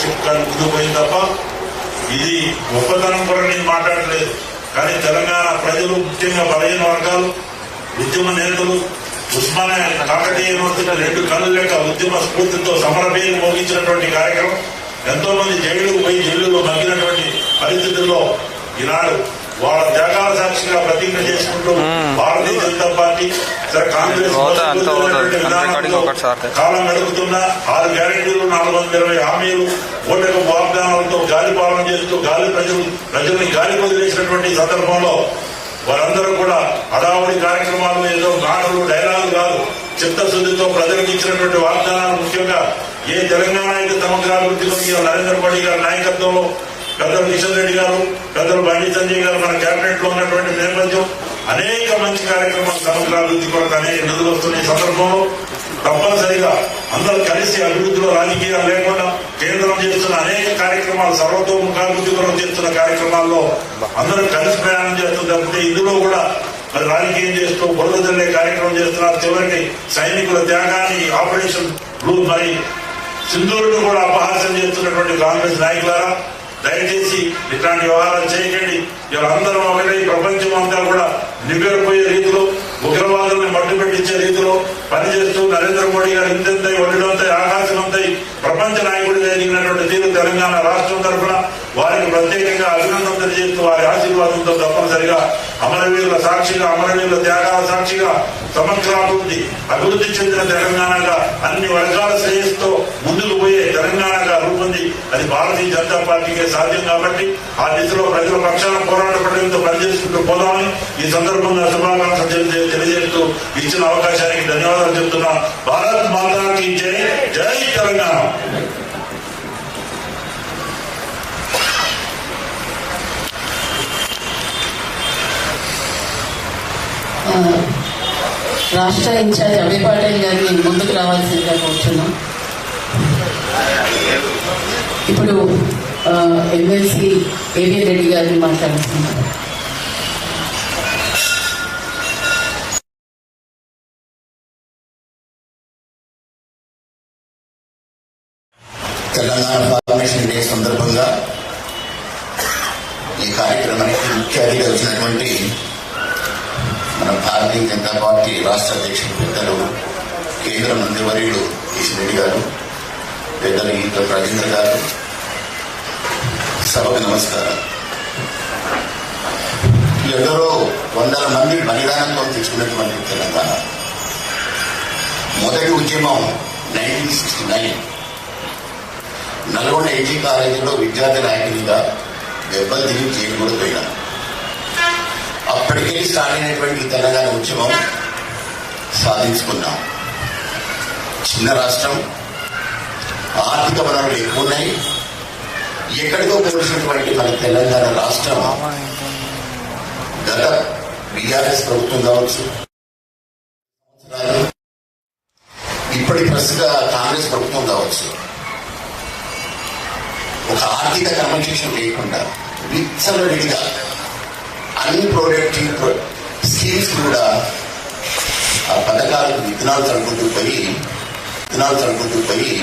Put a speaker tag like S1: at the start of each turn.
S1: చెప్పుకొని ముందుకు పోయింది తప్ప ఇది గొప్పతనం కూడా నేను మాట్లాడలేదు. కానీ తెలంగాణ ప్రజలు, ముఖ్యంగా బలహీన వర్గాలు, ఉద్యమ నేతలు, ఉస్మానియా కాకతీయ యూనివర్సిటీ 2 కళ్ళు లేక ఉద్యమ స్ఫూర్తితో సమరభేరి మోగించినటువంటి కార్యక్రమం, ఎంతో మంది జైలుకు పోయి జైలులో మగ్గినటువంటి పరిస్థితుల్లో ఈనాడు వాళ్ళ త్యాగాల సాక్షిగా ప్రతిజ్ఞ చేసుకుంటూ భారతీయ జనతా పార్టీ కాంగ్రెస్ కాలం గడుపుతున్న 6 గ్యారెంటీలు, 420 హామీలు, ఓటకు వాగ్దానాలతో గాలి పాలన చేస్తూ ప్రజల్ని గాలి వదిలేసినటువంటి సందర్భంలో వారందరూ కూడా హడావుడి కార్యక్రమాలు, ఏదో మాటలు, డైలాగులు కాదు, చిత్తశుద్ధితో ప్రజలకు ఇచ్చినటువంటి వాగ్దానాలు, ముఖ్యంగా ఏ తెలంగాణ అయితే సమగ్రాభివృద్ధిలోకి నరేంద్ర మోడీ గారి నాయకత్వంలో పెద్దలు కిషన్ రెడ్డి గారు, పెద్దలు బండి సంజయ్ గారు మన కేబినెట్ లో ఉన్నటువంటి నేపథ్యం అనేక మంచి కార్యక్రమాలు సమగ్రాభివృద్ధి కొరకు అనేక నిధులు వస్తున్న సందర్భంలో తప్పనిసరిగా అందరూ కలిసి అభివృద్ధిలో రాజకీయాలు లేకుండా కేంద్రం చేస్తున్న అనేక కార్యక్రమాలు, సర్వతోముఖాభివృద్ధి కొరకు చేస్తున్న కార్యక్రమాల్లో అందరూ కలిసి ప్రయాణం చేస్తుంది. తప్పితే ఇందులో కూడా మరి రాజకీయం చేస్తూ బురద జల్లే కార్యక్రమం చేస్తున్నారు. చివరికి సైనికుల త్యాగాన్ని, ఆపరేషన్ బ్లూ మరి సింధూరును కూడా అపహాస్యం చేస్తున్నటువంటి కాంగ్రెస్ నాయకులారా, దయచేసి ఇట్లాంటి వ్యవహారాలు చేయకండి. వీళ్ళందరూ ఒకటి ప్రపంచం అంతా కూడా నివ్వెరపోయే రీతిలో, ఉగ్రవాదుల్ని మట్టు పెట్టించే రీతిలో పనిచేస్తూ నరేంద్ర మోడీ గారు ఇంతెంతై, ఒడిడంతై, ఆకాశమంతై ప్రపంచ నాయకుడిగా ఎదిగినటువంటి తీరు తెలంగాణ రాష్ట్రం తరఫున వారికి ప్రత్యేకంగా అభినందన తెలియజేస్తూ వారి ఆశీర్వాదంతో తప్పనిసరిగా అమరవీరుల సాక్షిగా, అమరవీరుల త్యాగాల సాక్షిగా సమగ్రాభివృద్ధి, అభివృద్ధి చెందిన తెలంగాణగా, అన్ని వర్గాల శ్రేయస్సుతో ముందుకు పోయే తెలంగాణగా రూపొంది అది భారతీయ జనతా పార్టీకే సాధ్యం. కాబట్టి ఆ దిశలో ప్రజల పక్షాన పోరాట పడడంతో పనిచేసుకుంటూ పోదామని ఈ సందర్భంగా శుభాకాంక్షలు తెలియజేస్తూ ఇచ్చిన అవకాశానికి ధన్యవాదాలు చెప్తున్నా. భారత్ మాతాకి జై, జై తెలంగాణ.
S2: రాష్ట్ర ఇన్ఛార్జ్ అభయ్ పటేల్ గారిని ముందుకు రావాల్సిందిగా కోరుతున్నాం. ఇప్పుడు ఎమ్మెల్సీ ఏవిఎన్ రెడ్డి గారిని మాట్లాడుతున్నారు.
S3: తెలంగాణ ఫార్మేషన్ డే సందర్భంగా ఈ కార్యక్రమానికి ముఖ్య అతిథిగా వచ్చినటువంటి మన భారతీయ జనతా పార్టీ రాష్ట్ర అధ్యక్షులు పెద్దలు కేంద్ర మంత్రివర్యులు కిషన్ రెడ్డి గారు, పెద్దలు ఈత రాజేంద్ర గారు, సభకు నమస్కారం. ఎందరో వందల మంది బలిదానంతో తెచ్చుకున్నటువంటి తెలంగాణ మొదటి ఉద్యమం 1969 నల్గొండ ఎన్జీ కాలేజీలో విద్యార్థి నాయకునిగా దెబ్బలు తిరిగి జైలు కూడా పోయినాను. అప్పటికే స్టార్ట్ అయినటువంటి తెలంగాణ ఉద్యమం సాధించుకున్నాం. చిన్న రాష్ట్రం, ఆర్థిక వనరులు ఎక్కువ ఉన్నాయి. ఎక్కడికో పోల్చినటువంటి మన తెలంగాణ రాష్ట్రం గత బీఆర్ఎస్ ప్రభుత్వం కావచ్చు, ఇప్పటి ప్రస్తుత కాంగ్రెస్ ప్రభుత్వం కావచ్చు, ఒక ఆర్థిక క్రమశిక్షణ లేకుండా విచ్చలవిడిగా అన్ని ప్రొడక్టివ్ స్కీమ్స్ కూడా ఆ పథకాలకు విత్తనాలు చదువుకుంటూ పోయి